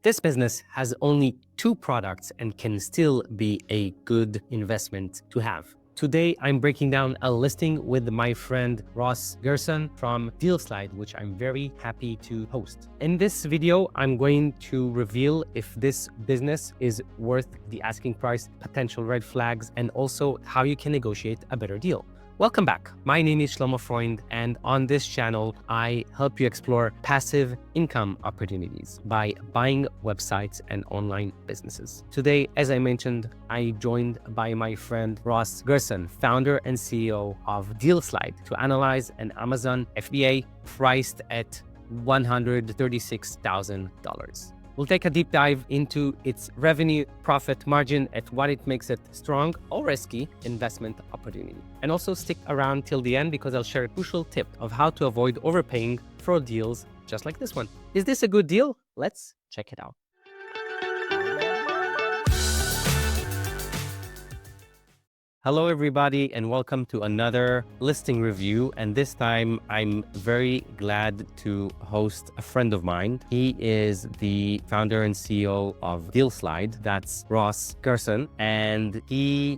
This business has only 2 products and can still be a good investment to have. Today, I'm breaking down a listing with my friend Ross Gerson from DealSlide, which I'm very happy to host. In this video, I'm going to reveal if this business is worth the asking price, potential red flags, and also how you can negotiate a better deal. Welcome back. My name is Shlomo Freund, and on this channel, I help you explore passive income opportunities by buying websites and online businesses. Today, as I mentioned, I joined by my friend Ross Gerson, founder and CEO of DealSlide, to analyze an Amazon FBA priced at $136,000. We'll take a deep dive into its revenue, profit margin, at what it makes it strong or risky investment opportunity. And also stick around till the end because I'll share a crucial tip of how to avoid overpaying for deals just like this one. Is this a good deal? Let's check it out. Hello, everybody, and welcome to another listing review. And this time, I'm very glad to host a friend of mine. He is the founder and CEO of DealSlide. That's Ross Gerson. And we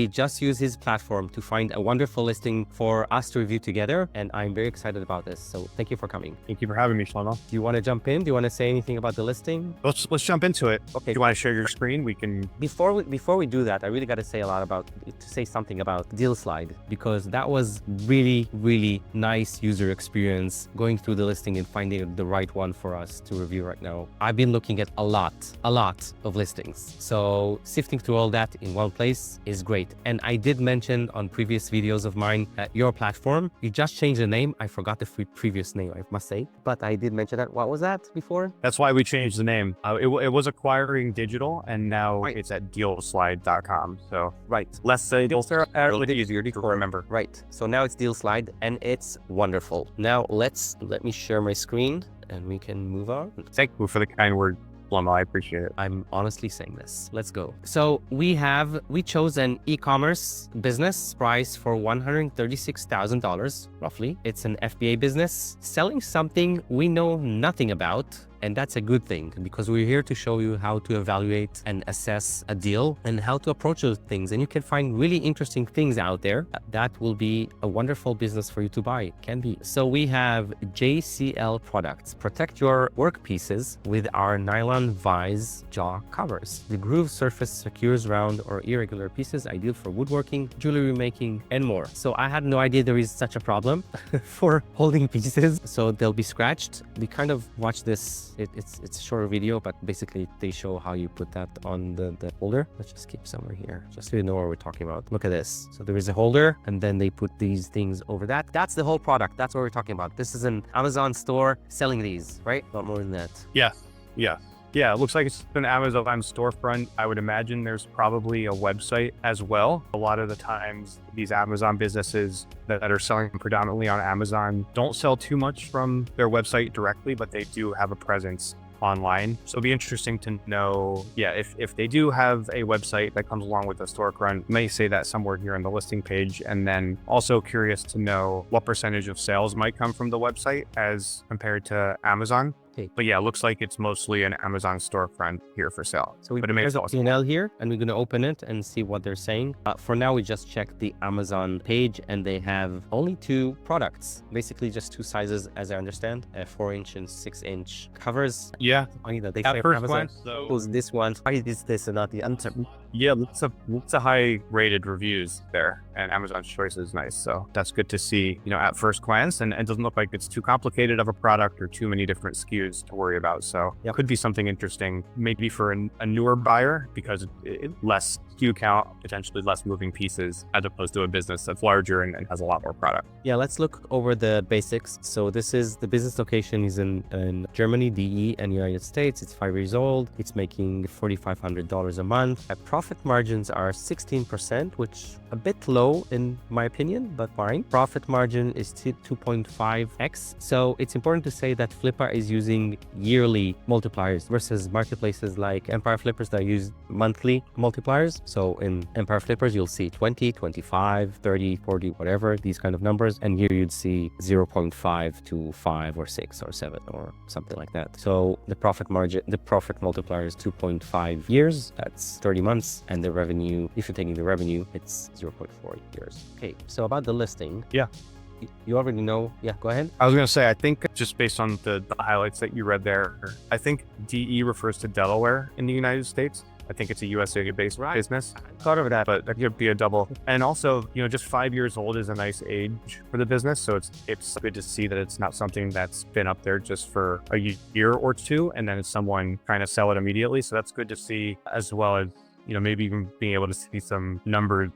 just use his platform to find a wonderful listing for us to review together. And I'm very excited about this. So thank you for coming. Thank you for having me, Shlomo. Do you want to jump in? Do you want to say anything about the listing? Let's jump into it. Okay. Do you want to share your screen? We can. Before we do that, I really got to say something about DealSlide, because that was really nice user experience going through the listing and finding the right one for us to review right now. I've been looking at a lot of listings, so sifting through all that in one place is great. And I did mention on previous videos of mine that your platform, you just changed the name. I forgot the previous name, I must say, but I did mention that. What was that before? That's why we changed the name. It was Acquiring Digital, and now It's at dealslide.com. So less deals are a little easier to remember. Right. So now it's DealSlide and it's wonderful. Now let me share my screen and we can move on. Thank you for the kind word, Shlomo. I appreciate it. I'm honestly saying this. Let's go. So we chose an e-commerce business price for $136,000 roughly. It's an FBA business selling something we know nothing about. And that's a good thing, because we're here to show you how to evaluate and assess a deal and how to approach those things. And you can find really interesting things out there. That will be a wonderful business for you to buy. Can be. So we have JCL Products. Protect your work pieces with our nylon vise jaw covers. The groove surface secures round or irregular pieces, ideal for woodworking, jewelry making, and more. So I had no idea there is such a problem for holding pieces. So they'll be scratched. We kind of watch this. It's a short video, but basically they show how you put that on the holder. Let's just keep somewhere here, just so you know what we're talking about. Look at this. So there is a holder, and then they put these things over that. That's the whole product. That's what we're talking about. This is an Amazon store selling these, right? Not more than that. Yeah. It looks like it's an Amazon storefront. I would imagine there's probably a website as well. A lot of the times, these Amazon businesses that are selling predominantly on Amazon don't sell too much from their website directly, but they do have a presence online. So it'd be interesting to know, if they do have a website that comes along with a storefront, may say that somewhere here on the listing page. And then also curious to know what percentage of sales might come from the website as compared to Amazon. But it looks like it's mostly an Amazon storefront here for sale. So we there's a P&L here, and we're going to open it and see what they're saying. For now, we just checked the Amazon page, and they have only 2 products, basically just 2 sizes, as I understand, 4-inch and 6-inch covers. Yeah. Funny that they at say first Amazon. glance, though, This one. Why is this and not the other? Yeah, lots of high rated reviews there, and Amazon's choice is nice. So that's good to see, at first glance, and it doesn't look like it's too complicated of a product or too many different SKUs to worry about. So it could be something interesting, maybe for a newer buyer, because it less SKU count, potentially less moving pieces, as opposed to a business that's larger and has a lot more product. Yeah, let's look over the basics. So this is the business location is in Germany, DE, and United States. It's 5 years old. It's making $4,500 a month. A profit margins are 16%, which a bit low in my opinion, but fine. Profit margin is 2.5x. So it's important to say that Flippa is using yearly multipliers versus marketplaces like Empire Flippers that use monthly multipliers. So in Empire Flippers, you'll see 20, 25, 30, 40, whatever, these kind of numbers. And here you'd see 0.5 to 5 or 6 or 7 or something like that. So the profit margin, the profit multiplier is 2.5 years. That's 30 months. And the revenue, if you're taking the revenue, it's 0.4 years. Okay, so about the listing. Yeah. You already know. Yeah, go ahead. I was going to say, I think just based on the highlights that you read there, I think DE refers to Delaware in the United States. I think it's a USA-based business. I thought of that, but that could be a double. And also, just 5 years old is a nice age for the business. So it's good to see that it's not something that's been up there just for a year or two, and then someone trying to sell it immediately. So that's good to see, as well as, maybe even being able to see some numbers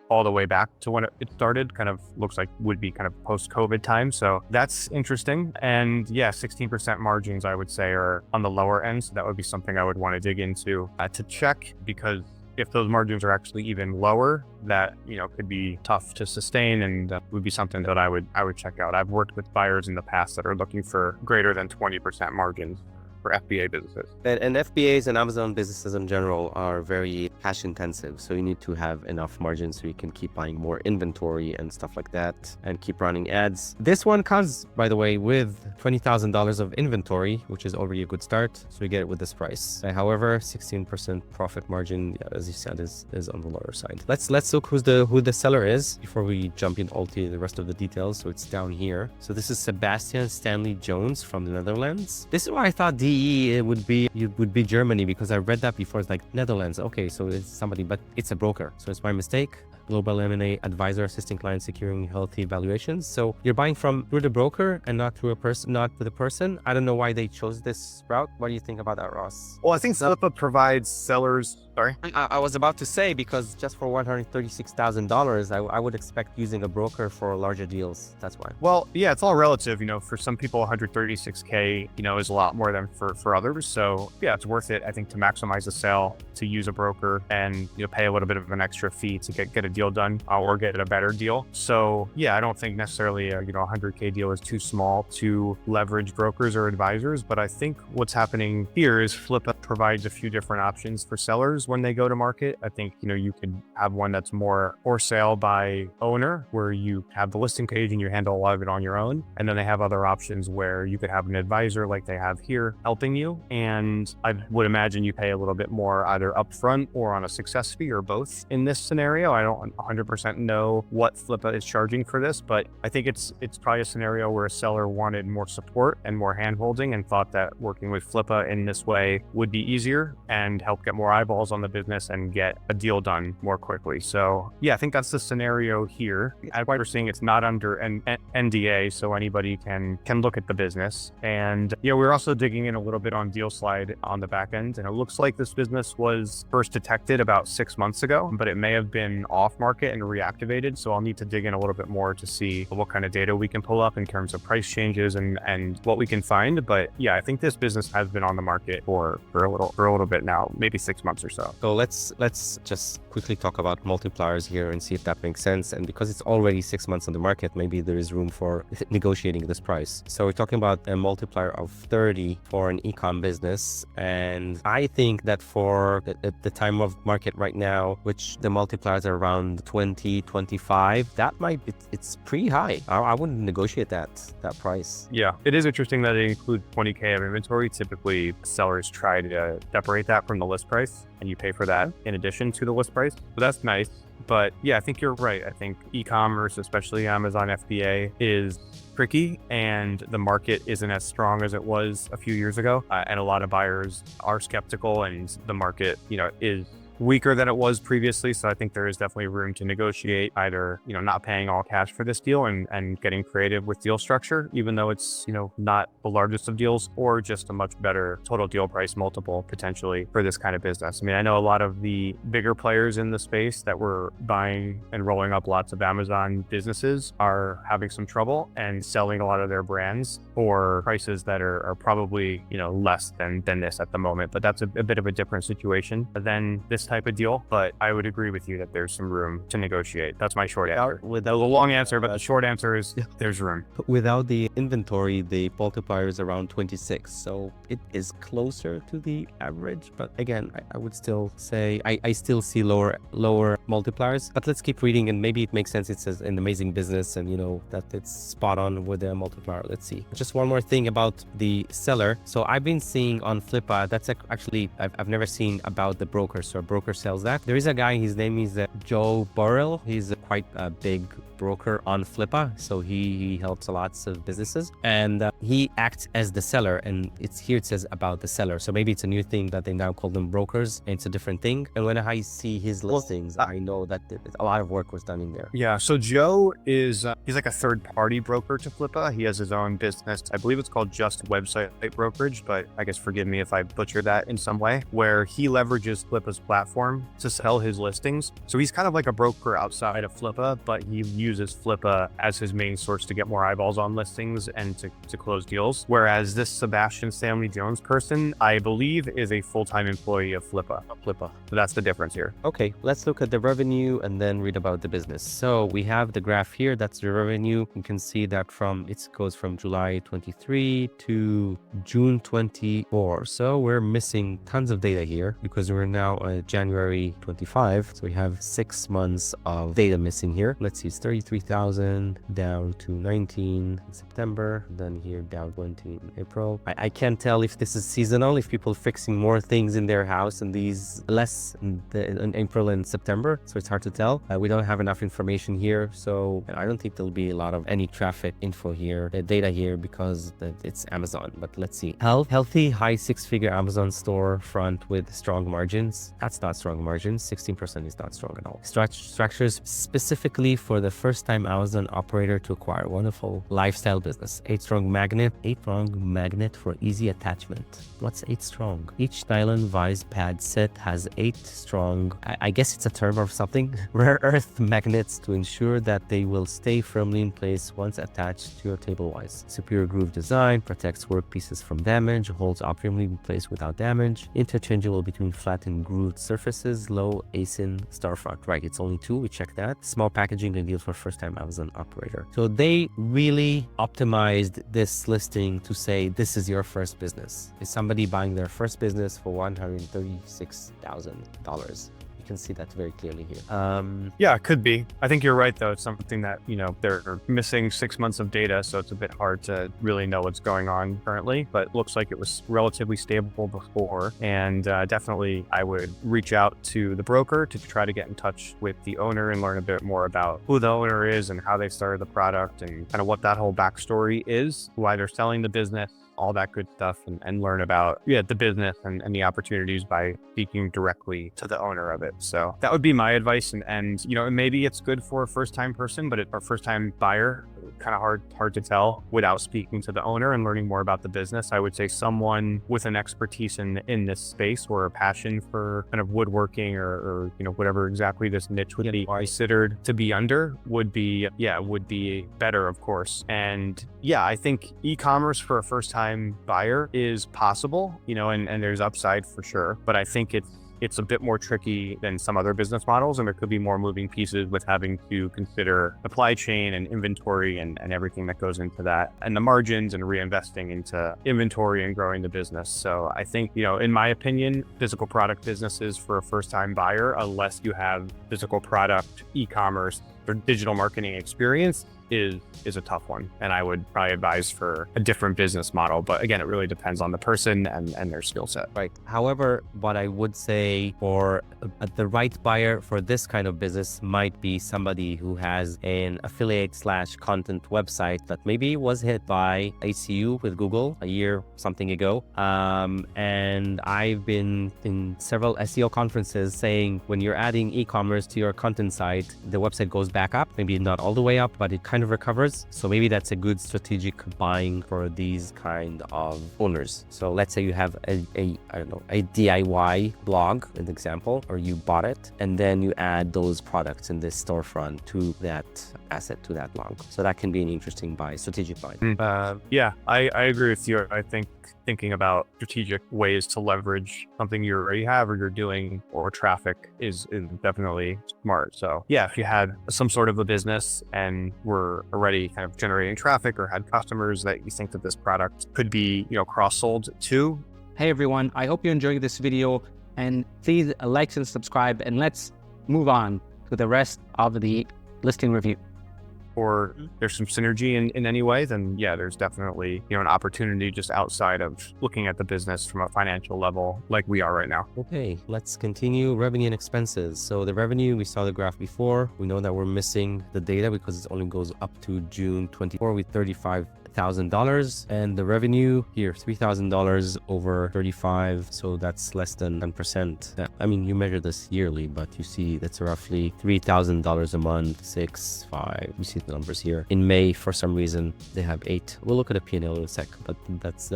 all the way back to when it started. Kind of looks like would be kind of post-COVID time. So that's interesting. And yeah, 16% margins, I would say, are on the lower end. So that would be something I would want to dig into to check, because if those margins are actually even lower, that could be tough to sustain, and would be something that I would check out. I've worked with buyers in the past that are looking for greater than 20% margins for FBA businesses. And FBAs and Amazon businesses in general are very cash intensive. So you need to have enough margin so you can keep buying more inventory and stuff like that and keep running ads. This one comes, by the way, with $20,000 of inventory, which is already a good start. So you get it with this price. However, 16% profit margin, as you said, is on the lower side. Let's look who the seller is before we jump in all to the rest of the details. So it's down here. So this is Sebastian Stanley Jones from the Netherlands. This is why I thought it would be Germany, because I read that before. It's like Netherlands. Okay, so it's somebody, but it's a broker. So it's my mistake. Global M&A advisor assisting clients securing healthy valuations. So you're buying through the broker and not through a person, not with a person. I don't know why they chose this route. What do you think about that, Ross? Well, I think Flippa provides sellers. Sorry. I was about to say, because just for $136,000, I would expect using a broker for larger deals. That's why. Well, yeah, it's all relative. For some people, 136K, is a lot more than for others. So yeah, it's worth it, I think, to maximize the sale, to use a broker and pay a little bit of an extra fee to get a deal done or get a better deal. So yeah, I don't think necessarily a 100K deal is too small to leverage brokers or advisors. But I think what's happening here is Flippa provides a few different options for sellers when they go to market. I think you could have one that's more for sale by owner, where you have the listing page and you handle a lot of it on your own. And then they have other options where you could have an advisor like they have here helping you. And I would imagine you pay a little bit more either upfront or on a success fee, or both in this scenario. I don't 100% know what Flippa is charging for this, but I think it's probably a scenario where a seller wanted more support and more hand-holding and thought that working with Flippa in this way would be easier and help get more eyeballs on the business and get a deal done more quickly. So yeah, I think that's the scenario here. As we're seeing, it's not under an NDA, so anybody can look at the business. And we're also digging in a little bit on DealSlide on the back end, and it looks like this business was first detected about 6 months ago, but it may have been off market and reactivated. So I'll need to dig in a little bit more to see what kind of data we can pull up in terms of price changes and what we can find. But yeah, I think this business has been on the market for a little bit now, maybe 6 months or so. So let's just quickly talk about multipliers here and see if that makes sense. And because it's already 6 months on the market, maybe there is room for negotiating this price. So we're talking about a multiplier of 30 for an e-com business. And I think that for the time of market right now, which the multipliers are around 20, 25, that might be, it's pretty high. I wouldn't negotiate that price. Yeah, it is interesting that it includes 20K of inventory. Typically, sellers try to separate that from the list price, and you pay for that in addition to the list price. So that's nice. But yeah, I think you're right. I think e-commerce, especially Amazon FBA, is tricky, and the market isn't as strong as it was a few years ago. And a lot of buyers are skeptical, and the market, is weaker than it was previously. So I think there is definitely room to negotiate, either, not paying all cash for this deal and getting creative with deal structure, even though it's, not the largest of deals, or just a much better total deal price multiple potentially for this kind of business. I mean, I know a lot of the bigger players in the space that were buying and rolling up lots of Amazon businesses are having some trouble and selling a lot of their brands for prices that are probably, less than this at the moment. But that's a bit of a different situation than this this type of deal, but I would agree with you that there's some room to negotiate. That's my short answer. Without The long answer, but the short answer is there's room. Without the inventory, the multiplier is around 26. So it is closer to the average. But again, I would still say I still see lower multipliers. But let's keep reading, and maybe it makes sense. It's an amazing business, and that it's spot on with the multiplier. Let's see. Just one more thing about the seller. So I've been seeing on Flippa, that's actually I've never seen about the broker. So a broker sells that. There is a guy, his name is Joe Burrell. He's quite a big broker on Flippa, so he helps lots of businesses, and he acts as the seller, and it says about the seller. So maybe it's a new thing that they now call them brokers, and it's a different thing. And when I see his listings, I know that a lot of work was done in there. Yeah, so Joe is he's like a third-party broker to Flippa. He has his own business. I believe it's called Just Website Brokerage, but I guess forgive me if I butcher that in some way, where he leverages Flippa's platform to sell his listings. So he's kind of like a broker outside of Flippa, but he uses Flippa as his main source to get more eyeballs on listings and to close deals. Whereas this Sebastian Stanley Jones person, I believe, is a full-time employee of Flippa. So that's the difference here. Okay, let's look at the revenue and then read about the business. So we have the graph here. That's the revenue. You can see that it goes from July 23 to June 24. So we're missing tons of data here because we're now January 25. So we have 6 months of data missing here. Let's see, it's 33,000 down to 19 in September, then here down 20 in April. I can't tell if this is seasonal, if people fixing more things in their house and these less in April and September. So it's hard to tell. We don't have enough information here. So I don't think there'll be a lot of any traffic info here, data here, because it's Amazon. But let's see. Healthy high 6-figure Amazon store front with strong margins. That's not strong margins. 16% is not strong at all. Structures specifically for the first-time Amazon operator to acquire. Wonderful lifestyle business. 8-strong magnet for easy attachment. What's 8 strong? Each nylon vise pad set has 8 strong, I guess it's a term or something, rare earth magnets to ensure that they will stay firmly in place once attached to your table vise. Superior groove design protects workpieces from damage, holds up firmly in place without damage. Interchangeable between flat and grooved surfaces. Low ASIN storefront. Right, it's only 2. We checked that. Small packaging ideal for first-time Amazon operator. So they really optimized this listing to say this is your first business. Is somebody buying their first business for $136,000? You can see that very clearly here. Yeah, it could be. I think you're right, though. It's something that, they're missing 6 months of data, so it's a bit hard to really know what's going on currently, but it looks like it was relatively stable before. And definitely, I would reach out to the broker to try to get in touch with the owner and learn a bit more about who the owner is and how they started the product and kind of what that whole backstory is, why they're selling the business, all that good stuff, and learn about the business and the opportunities by speaking directly to the owner of it. So that would be my advice. And maybe it's good for a first-time person, but a first-time buyer, kind of hard to tell without speaking to the owner and learning more about the business. I would say someone with an expertise in this space or a passion for kind of woodworking or whatever exactly this niche would be considered to be under would be better, of course. And I think e-commerce for a first-time buyer is possible, and there's upside for sure, but I think it's a bit more tricky than some other business models, and there could be more moving pieces with having to consider supply chain and inventory and everything that goes into that, and the margins and reinvesting into inventory and growing the business. So I think, in my opinion, physical product businesses for a first-time buyer, unless you have physical product, e-commerce, or digital marketing experience, is a tough one. And I would probably advise for a different business model. But again, it really depends on the person and their skill set. Right. However, what I would say for the right buyer for this kind of business might be somebody who has an affiliate/content website that maybe was hit by ACU with Google a year something ago. And I've been in several SEO conferences saying when you're adding e-commerce to your content site, the website goes back up, maybe not all the way up, but it kind of recovers. So maybe that's a good strategic buying for these kind of owners. So let's say you have a DIY blog, an example, or you bought it, and then you add those products in this storefront to that asset, to that blog. So that can be an interesting buy, strategic buy. I agree with you. I think thinking about strategic ways to leverage something you already have or you're doing, or traffic is definitely smart. So yeah, if you had some sort of a business and were already kind of generating traffic or had customers that you think that this product could be, cross-sold to. Hey everyone, I hope you're enjoying this video, and please like and subscribe, and let's move on to the rest of the listing review. Or there's some synergy in any way, then yeah, there's definitely, an opportunity just outside of looking at the business from a financial level like we are right now. Okay, let's continue revenue and expenses. So the revenue, we saw the graph before. We know that we're missing the data because it only goes up to June 24 with $35,000, and the revenue here $3,000 over 35, so that's less than 10%. I mean, you measure this yearly, but you see that's roughly $3,000 a month, 6, 5. You see the numbers here. In May, for some reason, they have 8. We'll look at a P&L in a sec, but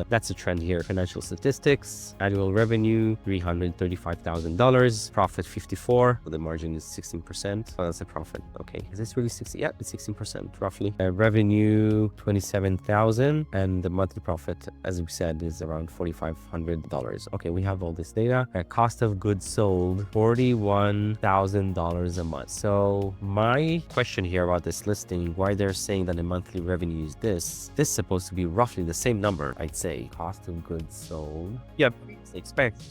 that's a trend here. Financial statistics, annual revenue $335,000, profit 54, so the margin is 16%. Oh, that's a profit. Okay, is this really 60? Yeah, it's 16% roughly. Revenue 27,000, and the monthly profit, as we said, is around $4,500. Okay, we have all this data. Cost of goods sold $41,000 a month. So my question here about this listing, why they're saying that the monthly revenue is this is supposed to be roughly the same number, I'd say. Cost of goods sold. Yep.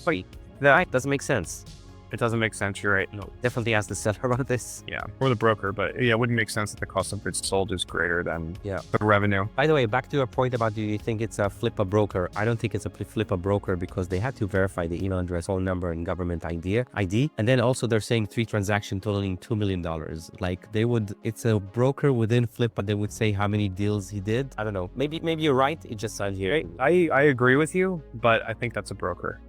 Wait, that doesn't make sense. It doesn't make sense. You're right. No, definitely ask the seller about this. Yeah, or the broker, but yeah, it wouldn't make sense that the cost of goods sold is greater than the revenue. By the way, back to your point about, do you think it's a flip a broker? I don't think it's a flip a broker because they had to verify the email address, phone number, and government ID. And then also they're saying 3 transactions totaling $2 million. Like it's a broker within flip, but they would say how many deals he did. I don't know. Maybe you're right. It just sounds here. I agree with you, but I think that's a broker.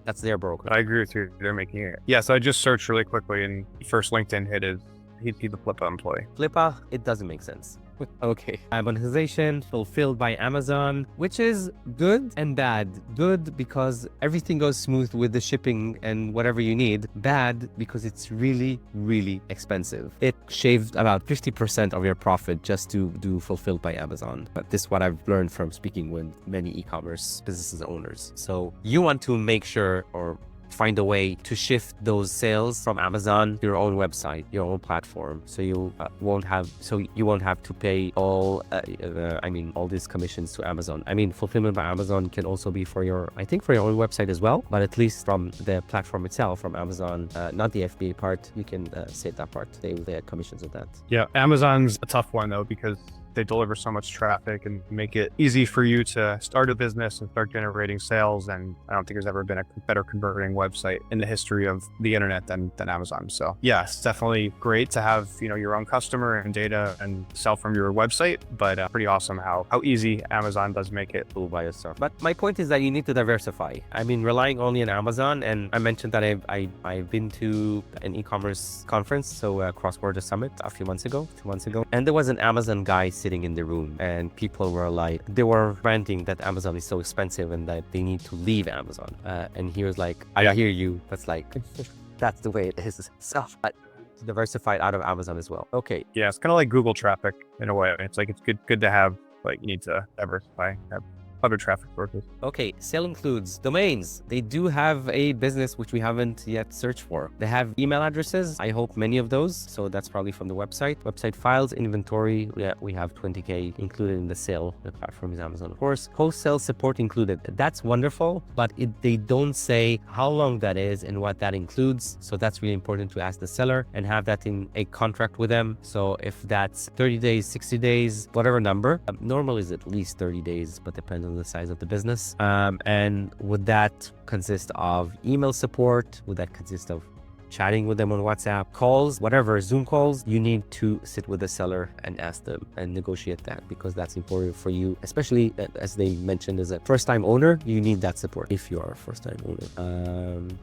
That's their broker. I agree with you. They're making it. Yeah, so I just searched really quickly, and first LinkedIn hit is he'd be the Flippa employee. Flippa, it doesn't make sense. Okay. Monetization fulfilled by Amazon, which is good and bad. Good because everything goes smooth with the shipping and whatever you need. Bad because it's really, really expensive. It shaved about 50% of your profit just to do fulfilled by Amazon. But this is what I've learned from speaking with many e-commerce businesses owners. So you want to make sure or find a way to shift those sales from Amazon to your own website, your own platform, so you won't have to pay all these commissions to Amazon. I mean, fulfillment by Amazon can also be for your own website as well, but at least from the platform itself, from Amazon, not the FBA part, you can save that part. They have commissions with that. Yeah, Amazon's a tough one though, because they deliver so much traffic and make it easy for you to start a business and start generating sales. And I don't think there's ever been a better converting website in the history of the internet than Amazon. So yeah, it's definitely great to have, your own customer and data and sell from your website, but pretty awesome how easy Amazon does make it to buy yourself. But my point is that you need to diversify. I mean, relying only on Amazon, and I mentioned that I've been to an e-commerce conference, so Cross-Border Summit a few months ago, 2 months ago, and there was an Amazon guy sitting in the room, and people were they were ranting that Amazon is so expensive and that they need to leave Amazon. And he was like, I hear you. That's that's the way it is. So diversified out of Amazon as well. Okay. Yeah, it's kind of like Google traffic in a way. It's good to have, you need to diversify, have other traffic sources. Okay, sale includes domains. They do have a business which we haven't yet searched for. They have email addresses. I hope many of those. So that's probably from the website. Website files, inventory. Yeah, we have 20K included in the sale. The platform is Amazon, of course. Post-sale support included. That's wonderful, but they don't say how long that is and what that includes. So that's really important to ask the seller and have that in a contract with them. So if that's 30 days, 60 days, whatever number, normal is at least 30 days, but depends on the size of the business. And would that consist of email support? Would that consist of chatting with them on WhatsApp, calls, whatever, Zoom calls? You need to sit with the seller and ask them and negotiate that, because that's important for you, especially as they mentioned, as a first-time owner, you need that support if you are a first-time owner.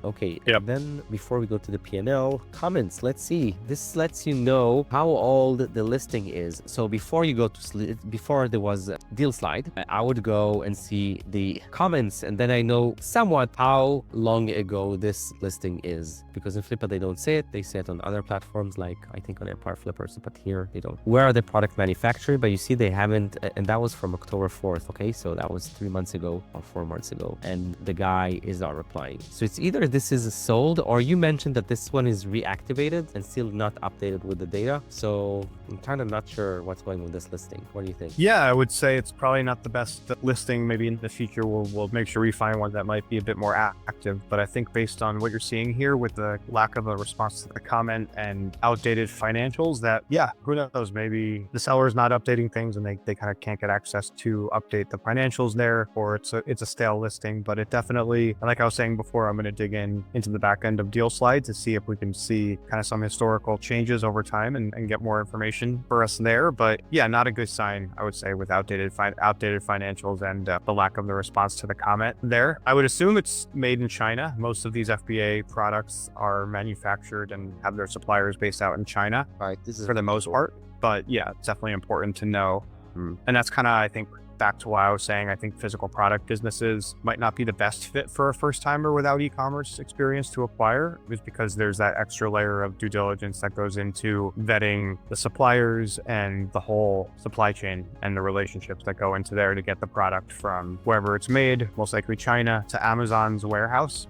Okay. Yep. Then before we go to the P&L, comments, let's see. This lets you know how old the listing is. So before there was a deal slide, I would go and see the comments, and then I know somewhat how long ago this listing is, because in actually, but they don't say it. They say it on other platforms, like I think on Empire Flippers, but here they don't. Where are the product manufactured? But you see they haven't, and that was from October 4th. Okay, so that was 3 months ago or 4 months ago, and the guy is not replying. So it's either this is sold, or you mentioned that this one is reactivated and still not updated with the data. So I'm kind of not sure what's going with this listing. What do you think? Yeah, I would say it's probably not the best listing. Maybe in the future we'll make sure we find one that might be a bit more active. But I think based on what you're seeing here with the lack of a response to the comment and outdated financials, that yeah, who knows, maybe the seller is not updating things and they kind of can't get access to update the financials there, or it's a stale listing. But it definitely, like I was saying before, I'm going to dig into the back end of Deal Slide to see if we can see kind of some historical changes over time and get more information for us there. But yeah, not a good sign, I would say, with outdated financials and the lack of the response to the comment there. I would assume it's made in China. Most of these FBA products are manufactured and have their suppliers based out in China, Right. This is for the most part. But yeah, it's definitely important to know. And that's kind of, I think, back to what I was saying, I think physical product businesses might not be the best fit for a first timer without e-commerce experience to acquire, just because there's that extra layer of due diligence that goes into vetting the suppliers and the whole supply chain and the relationships that go into there to get the product from wherever it's made, most likely China, to Amazon's warehouse.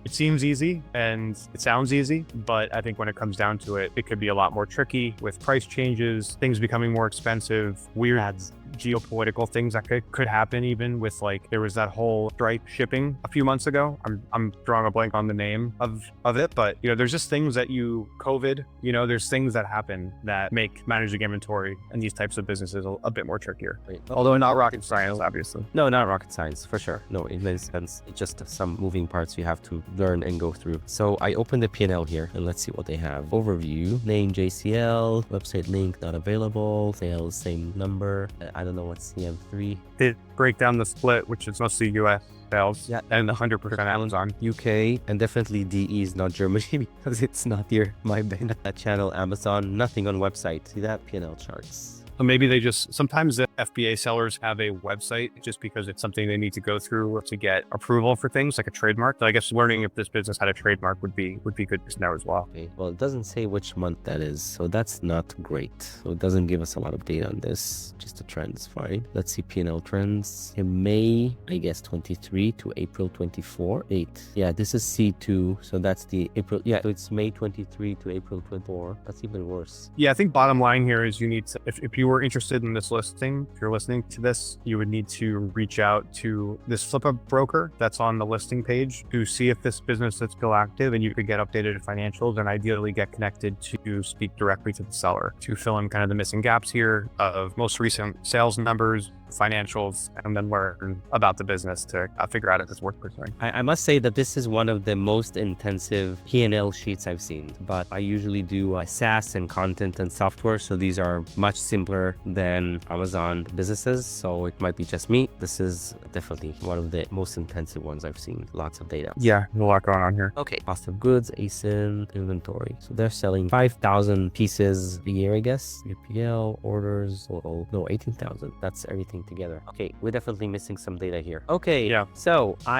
It seems easy and it sounds easy, but I think when it comes down to it, it could be a lot more tricky with price changes, things becoming more expensive, weird ads, geopolitical things that could happen, even with, like, there was that whole Stripe shipping a few months ago. I'm drawing a blank on the name of it, but there's just things that COVID, there's things that happen that make managing inventory and these types of businesses a bit more trickier. Right. Although not rocket science, obviously. No, not rocket science, for sure. No, it makes sense. It's just some moving parts you have to learn and go through. So I opened the P&L here and let's see what they have. Overview, name JCL, website link not available, sales same number. I don't know what's CM3. It break down the split, which is mostly US sales, Yeah. and 100% Amazon. UK, and definitely DE is not Germany because it's not here. My bad. That channel, Amazon, nothing on website. See that? P&L charts. So maybe sometimes the FBA sellers have a website just because it's something they need to go through to get approval for things like a trademark. So I guess learning if this business had a trademark would be good to know as well. Okay. Well, it doesn't say which month that is, so that's not great. So it doesn't give us a lot of data on this. Just the trends, fine. Let's see P&L trends. In May, I guess 23 to April 24. 8. Yeah, this is C2, so that's the April. Yeah, so it's May 23 to April 24. That's even worse. Yeah, I think bottom line here is you need to, if you were interested in this listing, if you're listening to this, you would need to reach out to this flip-up broker that's on the listing page to see if this business is still active, and you could get updated financials and ideally get connected to speak directly to the seller to fill in kind of the missing gaps here of most recent sales numbers, financials, and then learn about the business to figure out if it's worth pursuing. I must say that this is one of the most intensive P&L sheets I've seen, but I usually do SaaS and content and software, so these are much simpler than Amazon businesses, so it might be just me. This is definitely one of the most intensive ones I've seen. Lots of data. Yeah, a lot going on here. Okay, cost of goods, ASIN, inventory. So they're selling 5,000 pieces a year, I guess. 3PL, orders, no, 18,000. That's everything together. Okay, we're definitely missing some data here. Okay, Yeah. So do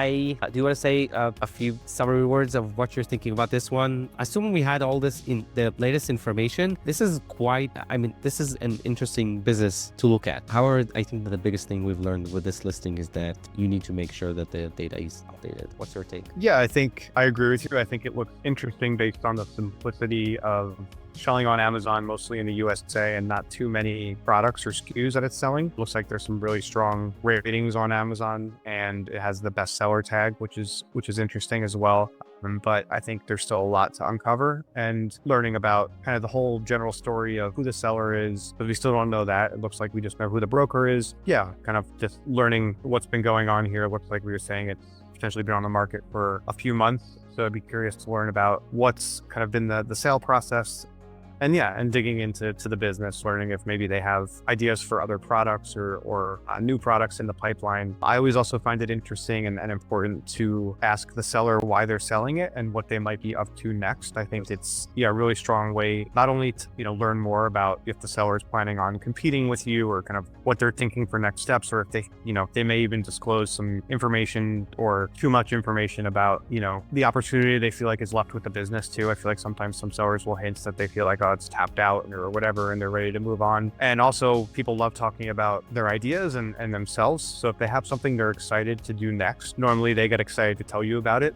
you want to say a few summary words of what you're thinking about this one? Assuming we had all this in the latest information, this is this is an interesting business to look at. However, I think that the biggest thing we've learned with this listing is that you need to make sure that the data is updated. What's your take? Yeah, I think I agree with you. I think it looks interesting based on the simplicity of selling on Amazon, mostly in the USA, and not too many products or SKUs that it's selling. Looks like there's some really strong ratings on Amazon, and it has the bestseller tag, which is interesting as well. But I think there's still a lot to uncover and learning about kind of the whole general story of who the seller is, but we still don't know that. It looks like we just know who the broker is. Yeah, kind of just learning what's been going on here. It looks like we were saying it's potentially been on the market for a few months. So I'd be curious to learn about what's kind of been the sale process and digging into the business, learning if maybe they have ideas for other products or new products in the pipeline. I always also find it interesting and important to ask the seller why they're selling it and what they might be up to next. I think it's a really strong way not only to learn more about if the seller is planning on competing with you or kind of what they're thinking for next steps, or if they may even disclose some information or too much information about the opportunity they feel like is left with the business too. I feel like sometimes some sellers will hint that they feel like, oh, it's tapped out or whatever and they're ready to move on. And also people love talking about their ideas and themselves. So if they have something they're excited to do next, normally they get excited to tell you about it.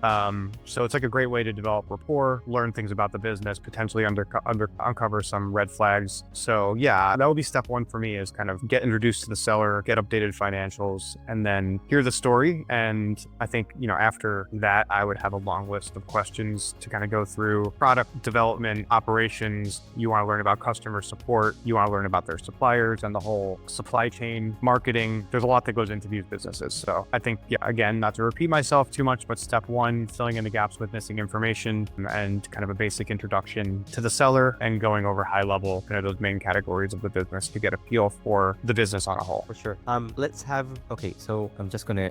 So it's like a great way to develop rapport, learn things about the business, potentially uncover some red flags. So yeah, that would be step one for me, is kind of get introduced to the seller, get updated financials, and then hear the story. And I think, after that, I would have a long list of questions to kind of go through: product development, operations. You want to learn about customer support. You want to learn about their suppliers and the whole supply chain, marketing. There's a lot that goes into these businesses. So I think, again, not to repeat myself too much, but step one, filling in the gaps with missing information and kind of a basic introduction to the seller and going over high level, kind of those main categories of the business to get a feel for the business on a whole. For sure. So I'm just gonna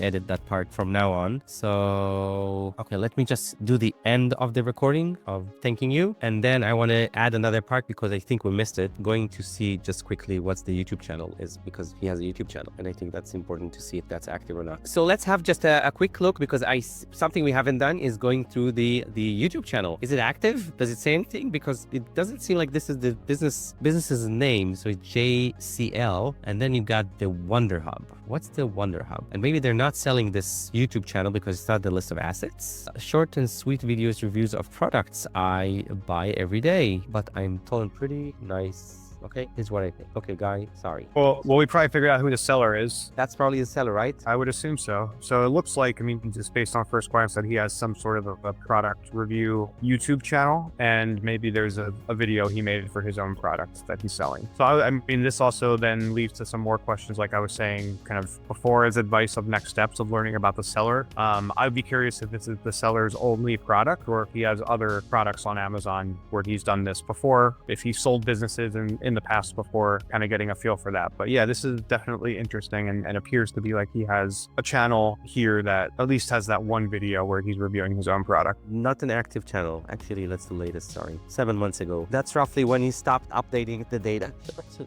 edit that part from now on. So let me just do the end of the recording of thanking you, and then I want to add another part because I think we missed it. Going to see just quickly what's the YouTube channel is, because he has a YouTube channel, and I think that's important to see if that's active or not. So let's have just a quick look, because something we haven't done is going through the YouTube channel. Is it active? Does it say anything? Because it doesn't seem like this is the business's name. So it's JCL, and then you got the Wonder Hub. What's the Wonder Hub? And maybe they're not selling this YouTube channel because it's not the list of assets. Short and sweet videos, reviews of products I buy every day, but I'm told pretty nice. Okay, here's what I think. Okay, guy, sorry. Well, we probably figured out who the seller is. That's probably the seller, right? I would assume so. So it looks like, just based on first glance, that he has some sort of a product review YouTube channel, and maybe there's a video he made for his own products that he's selling. So this also then leads to some more questions, like I was saying, kind of before, as advice of next steps of learning about the seller. I'd be curious if this is the seller's only product, or if he has other products on Amazon where he's done this before, if he sold businesses in the past before, kind of getting a feel for that. But yeah, this is definitely interesting, and appears to be like he has a channel here that at least has that one video where he's reviewing his own product. Not an active channel. Actually, that's the latest, sorry. 7 months ago. That's roughly when he stopped updating the data.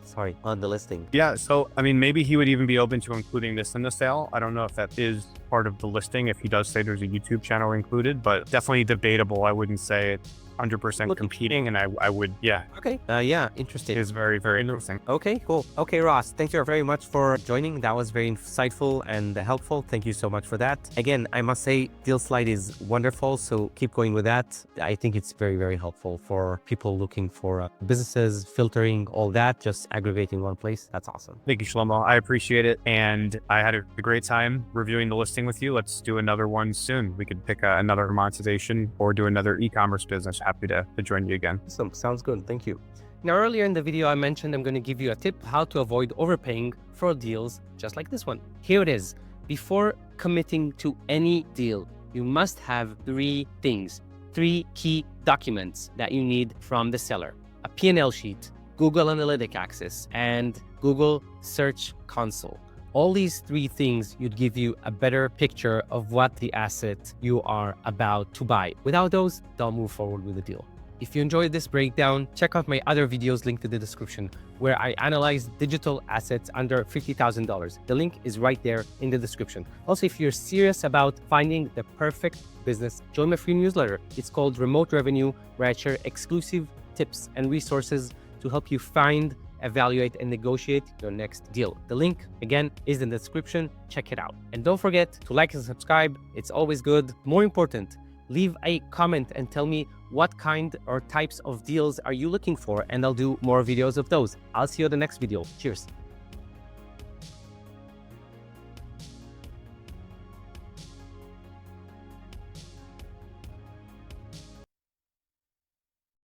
Sorry, on the listing. Yeah, so maybe he would even be open to including this in the sale. I don't know if that is part of the listing, if he does say there's a YouTube channel included, but definitely debatable. I wouldn't say it's 100% competing, and I would, yeah. Okay, interesting. It is very, very interesting. Okay, cool. Okay, Ross, thank you very much for joining. That was very insightful and helpful. Thank you so much for that. Again, I must say, Deal Slide is wonderful, so keep going with that. I think it's very, very helpful for people looking for businesses, filtering, all that, just aggregating one place. That's awesome. Thank you, Shlomo. I appreciate it, and I had a great time reviewing the listing with you. Let's do another one soon. We could pick another monetization or do another e-commerce business. Happy to join you again. Awesome. Sounds good. Thank you. Now, earlier in the video, I mentioned I'm going to give you a tip how to avoid overpaying for deals just like this one. Here it is. Before committing to any deal, you must have 3 things, 3 key documents that you need from the seller: a P&L sheet, Google Analytics access, and Google Search Console. All these 3 things would give you a better picture of what the asset you are about to buy. Without those, don't move forward with the deal. If you enjoyed this breakdown, check out my other videos linked in the description, where I analyze digital assets under $50,000. The link is right there in the description. Also, if you're serious about finding the perfect business, join my free newsletter. It's called Remote Revenue, where I share exclusive tips and resources to help you find, evaluate, and negotiate your next deal. The link, again, is in the description. Check it out. And don't forget to like and subscribe. It's always good. More important, leave a comment and tell me what kind or types of deals are you looking for, and I'll do more videos of those. I'll see you in the next video. Cheers.